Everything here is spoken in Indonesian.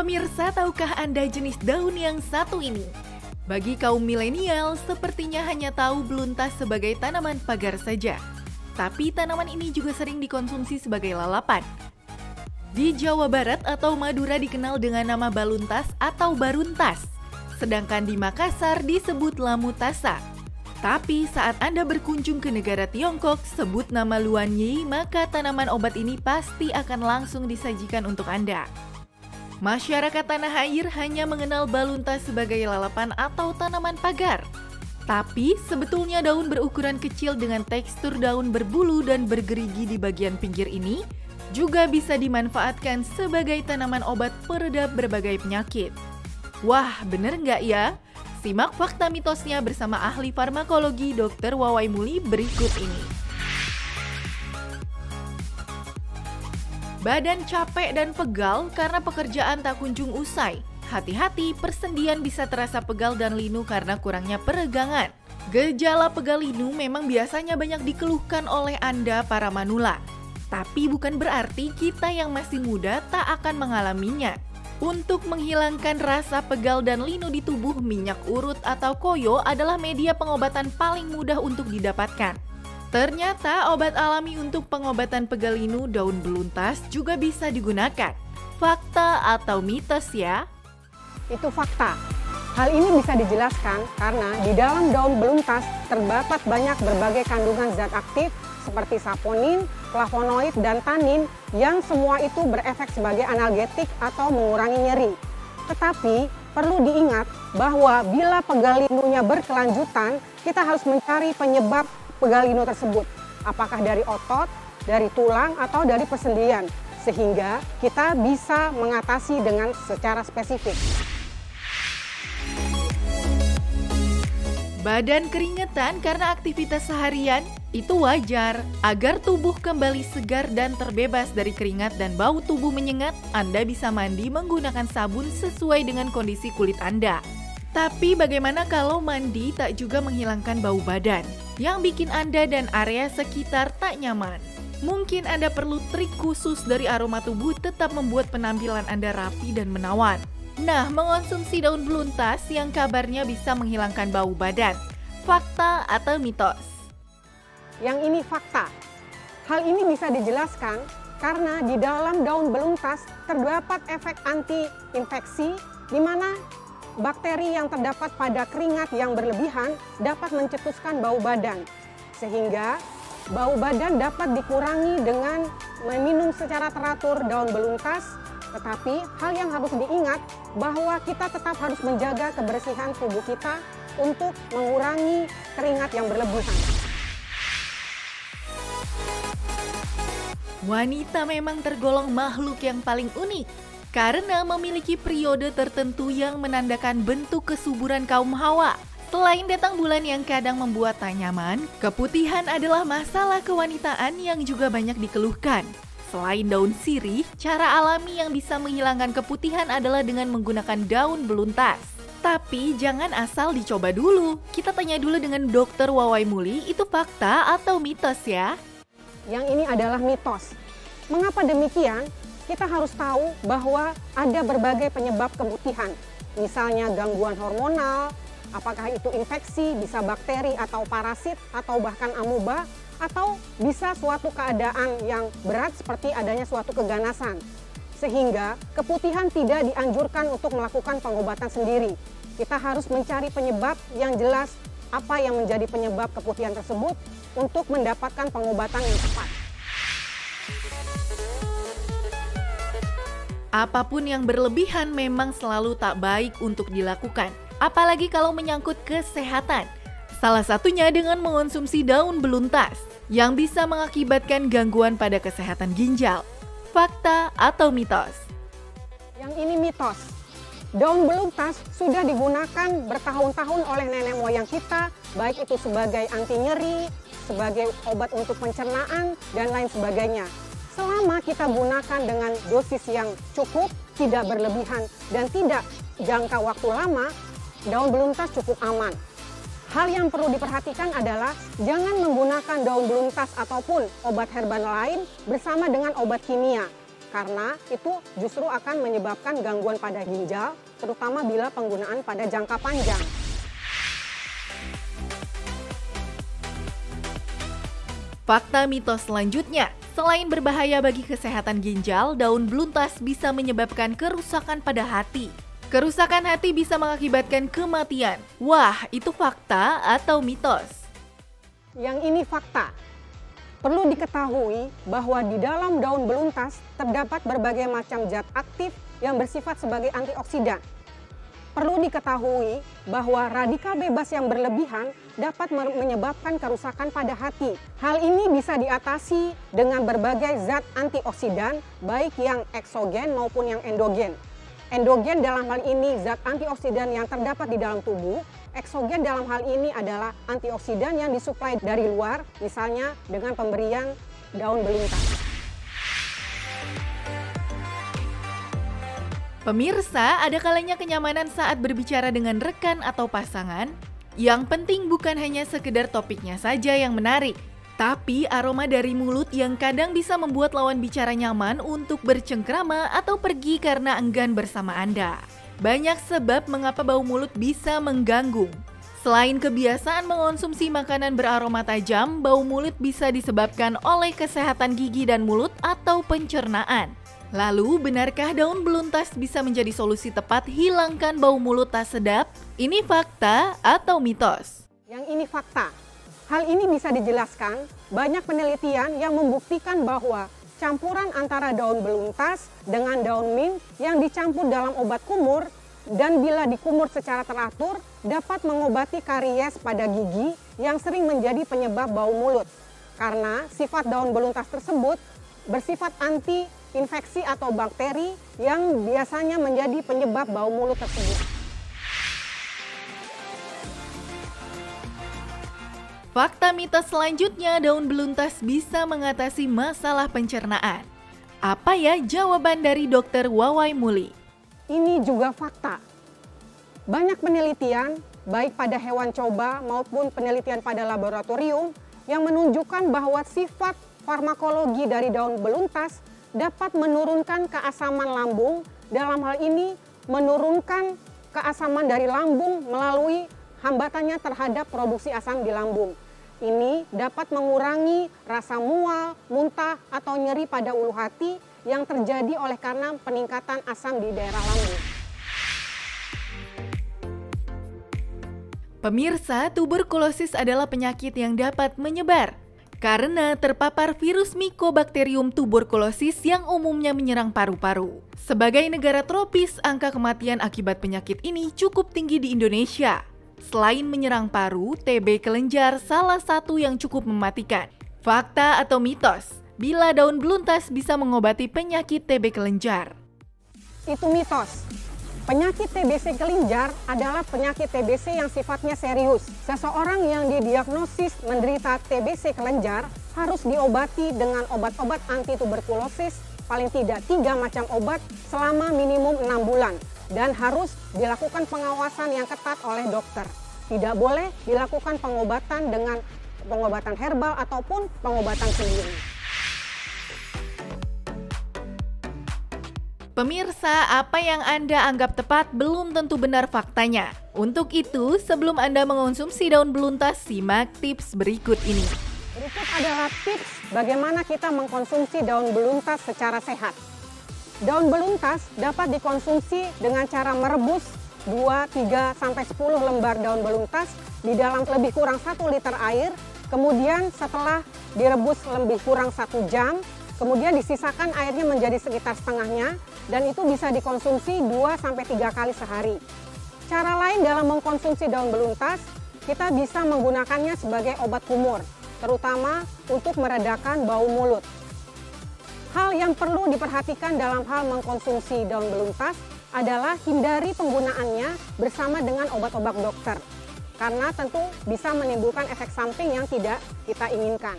Pemirsa, tahukah Anda jenis daun yang satu ini? Bagi kaum milenial, sepertinya hanya tahu beluntas sebagai tanaman pagar saja. Tapi tanaman ini juga sering dikonsumsi sebagai lalapan. Di Jawa Barat atau Madura dikenal dengan nama baluntas atau baruntas. Sedangkan di Makassar disebut lamutasa. Tapi saat Anda berkunjung ke negara Tiongkok, sebut nama luanyi, maka tanaman obat ini pasti akan langsung disajikan untuk Anda. Masyarakat tanah air hanya mengenal baluntas sebagai lalapan atau tanaman pagar. Tapi sebetulnya daun berukuran kecil dengan tekstur daun berbulu dan bergerigi di bagian pinggir ini juga bisa dimanfaatkan sebagai tanaman obat peredam berbagai penyakit. Wah, bener nggak ya? Simak fakta mitosnya bersama ahli farmakologi Dr. Wawai Muli berikut ini. Badan capek dan pegal karena pekerjaan tak kunjung usai. Hati-hati, persendian bisa terasa pegal dan linu karena kurangnya peregangan. Gejala pegal linu memang biasanya banyak dikeluhkan oleh Anda para manula. Tapi bukan berarti kita yang masih muda tak akan mengalaminya. Untuk menghilangkan rasa pegal dan linu di tubuh, minyak urut atau koyo adalah media pengobatan paling mudah untuk didapatkan. Ternyata obat alami untuk pengobatan pegal linu daun beluntas juga bisa digunakan. Fakta atau mitos ya? Itu fakta. Hal ini bisa dijelaskan karena di dalam daun beluntas terdapat banyak berbagai kandungan zat aktif seperti saponin, flavonoid, dan tanin yang semua itu berefek sebagai analgetik atau mengurangi nyeri. Tetapi perlu diingat bahwa bila pegal linunya berkelanjutan, kita harus mencari penyebab pegal linu tersebut. Apakah dari otot, dari tulang, atau dari persendian. Sehingga kita bisa mengatasi dengan secara spesifik. Badan keringetan karena aktivitas seharian itu wajar. Agar tubuh kembali segar dan terbebas dari keringat dan bau tubuh menyengat, Anda bisa mandi menggunakan sabun sesuai dengan kondisi kulit Anda. Tapi bagaimana kalau mandi tak juga menghilangkan bau badan yang bikin Anda dan area sekitar tak nyaman? Mungkin Anda perlu trik khusus dari aroma tubuh tetap membuat penampilan Anda rapi dan menawan. Nah, mengonsumsi daun beluntas yang kabarnya bisa menghilangkan bau badan. Fakta atau mitos? Yang ini fakta. Hal ini bisa dijelaskan karena di dalam daun beluntas terdapat efek anti-infeksi di mana bakteri yang terdapat pada keringat yang berlebihan dapat mencetuskan bau badan. Sehingga bau badan dapat dikurangi dengan meminum secara teratur daun beluntas. Tetapi hal yang harus diingat bahwa kita tetap harus menjaga kebersihan tubuh kita untuk mengurangi keringat yang berlebihan. Wanita memang tergolong makhluk yang paling unik karena memiliki periode tertentu yang menandakan bentuk kesuburan kaum Hawa. Selain datang bulan yang kadang membuat tak nyaman, keputihan adalah masalah kewanitaan yang juga banyak dikeluhkan. Selain daun sirih, cara alami yang bisa menghilangkan keputihan adalah dengan menggunakan daun beluntas. Tapi jangan asal dicoba dulu. Kita tanya dulu dengan Dr. Wawai Muli, itu fakta atau mitos ya? Yang ini adalah mitos. Mengapa demikian? Kita harus tahu bahwa ada berbagai penyebab keputihan. Misalnya gangguan hormonal, apakah itu infeksi, bisa bakteri atau parasit, atau bahkan amuba, atau bisa suatu keadaan yang berat seperti adanya suatu keganasan. Sehingga keputihan tidak dianjurkan untuk melakukan pengobatan sendiri. Kita harus mencari penyebab yang jelas apa yang menjadi penyebab keputihan tersebut untuk mendapatkan pengobatan yang tepat. Apapun yang berlebihan memang selalu tak baik untuk dilakukan. Apalagi kalau menyangkut kesehatan. Salah satunya dengan mengonsumsi daun beluntas yang bisa mengakibatkan gangguan pada kesehatan ginjal. Fakta atau mitos? Yang ini mitos. Daun beluntas sudah digunakan bertahun-tahun oleh nenek moyang kita, baik itu sebagai anti nyeri, sebagai obat untuk pencernaan, dan lain sebagainya. Selama kita gunakan dengan dosis yang cukup, tidak berlebihan, dan tidak jangka waktu lama, daun beluntas cukup aman. Hal yang perlu diperhatikan adalah jangan menggunakan daun beluntas ataupun obat herbal lain bersama dengan obat kimia. karena itu justru akan menyebabkan gangguan pada ginjal, terutama bila penggunaan pada jangka panjang. Fakta mitos selanjutnya, selain berbahaya bagi kesehatan ginjal, daun beluntas bisa menyebabkan kerusakan pada hati. Kerusakan hati bisa mengakibatkan kematian. Wah, itu fakta atau mitos? Yang ini fakta. Perlu diketahui bahwa di dalam daun beluntas terdapat berbagai macam zat aktif yang bersifat sebagai antioksidan. Perlu diketahui bahwa radikal bebas yang berlebihan dapat menyebabkan kerusakan pada hati. Hal ini bisa diatasi dengan berbagai zat antioksidan, baik yang eksogen maupun yang endogen. Endogen dalam hal ini zat antioksidan yang terdapat di dalam tubuh. Eksogen dalam hal ini adalah antioksidan yang disuplai dari luar, misalnya dengan pemberian daun beluntas. Pemirsa, ada kalanya kenyamanan saat berbicara dengan rekan atau pasangan. Yang penting bukan hanya sekedar topiknya saja yang menarik, tapi aroma dari mulut yang kadang bisa membuat lawan bicara nyaman untuk bercengkrama atau pergi karena enggan bersama Anda. Banyak sebab mengapa bau mulut bisa mengganggu. Selain kebiasaan mengonsumsi makanan beraroma tajam, bau mulut bisa disebabkan oleh kesehatan gigi dan mulut atau pencernaan. Lalu, benarkah daun beluntas bisa menjadi solusi tepat hilangkan bau mulut tak sedap? Ini fakta atau mitos? Yang ini fakta. Hal ini bisa dijelaskan, banyak penelitian yang membuktikan bahwa campuran antara daun beluntas dengan daun mint yang dicampur dalam obat kumur dan bila dikumur secara teratur dapat mengobati karies pada gigi yang sering menjadi penyebab bau mulut. Karena sifat daun beluntas tersebut bersifat anti-infeksi atau bakteri yang biasanya menjadi penyebab bau mulut tersebut. Fakta mitos selanjutnya, daun beluntas bisa mengatasi masalah pencernaan. Apa ya jawaban dari Dr. Wawai Muli? Ini juga fakta. Banyak penelitian, baik pada hewan coba maupun penelitian pada laboratorium, yang menunjukkan bahwa sifat farmakologi dari daun beluntas dapat menurunkan keasaman lambung. Dalam hal ini, menurunkan keasaman dari lambung melalui hambatannya terhadap produksi asam di lambung. Ini dapat mengurangi rasa mual, muntah, atau nyeri pada ulu hati yang terjadi oleh karena peningkatan asam di daerah lambung. Pemirsa, tuberkulosis adalah penyakit yang dapat menyebar karena terpapar virus Mycobacterium tuberculosis yang umumnya menyerang paru-paru. Sebagai negara tropis, angka kematian akibat penyakit ini cukup tinggi di Indonesia. Selain menyerang paru, TB kelenjar salah satu yang cukup mematikan. Fakta atau mitos? Bila daun beluntas bisa mengobati penyakit TB kelenjar? Itu mitos. Penyakit TBC kelenjar adalah penyakit TBC yang sifatnya serius. Seseorang yang didiagnosis menderita TBC kelenjar harus diobati dengan obat-obat anti tuberkulosis, paling tidak 3 macam obat selama minimum 6 bulan. Dan harus dilakukan pengawasan yang ketat oleh dokter. Tidak boleh dilakukan pengobatan dengan pengobatan herbal ataupun pengobatan sendiri. Pemirsa, apa yang Anda anggap tepat belum tentu benar faktanya. Untuk itu, sebelum Anda mengonsumsi daun beluntas, simak tips berikut ini. Berikut adalah tips bagaimana kita mengkonsumsi daun beluntas secara sehat. Daun beluntas dapat dikonsumsi dengan cara merebus 2, 3, sampai 10 lembar daun beluntas di dalam lebih kurang 1 liter air. Kemudian setelah direbus lebih kurang 1 jam, kemudian disisakan airnya menjadi sekitar setengahnya dan itu bisa dikonsumsi 2 sampai 3 kali sehari. Cara lain dalam mengkonsumsi daun beluntas, kita bisa menggunakannya sebagai obat kumur, terutama untuk meredakan bau mulut. Hal yang perlu diperhatikan dalam hal mengkonsumsi daun beluntas adalah hindari penggunaannya bersama dengan obat-obat dokter, karena tentu bisa menimbulkan efek samping yang tidak kita inginkan.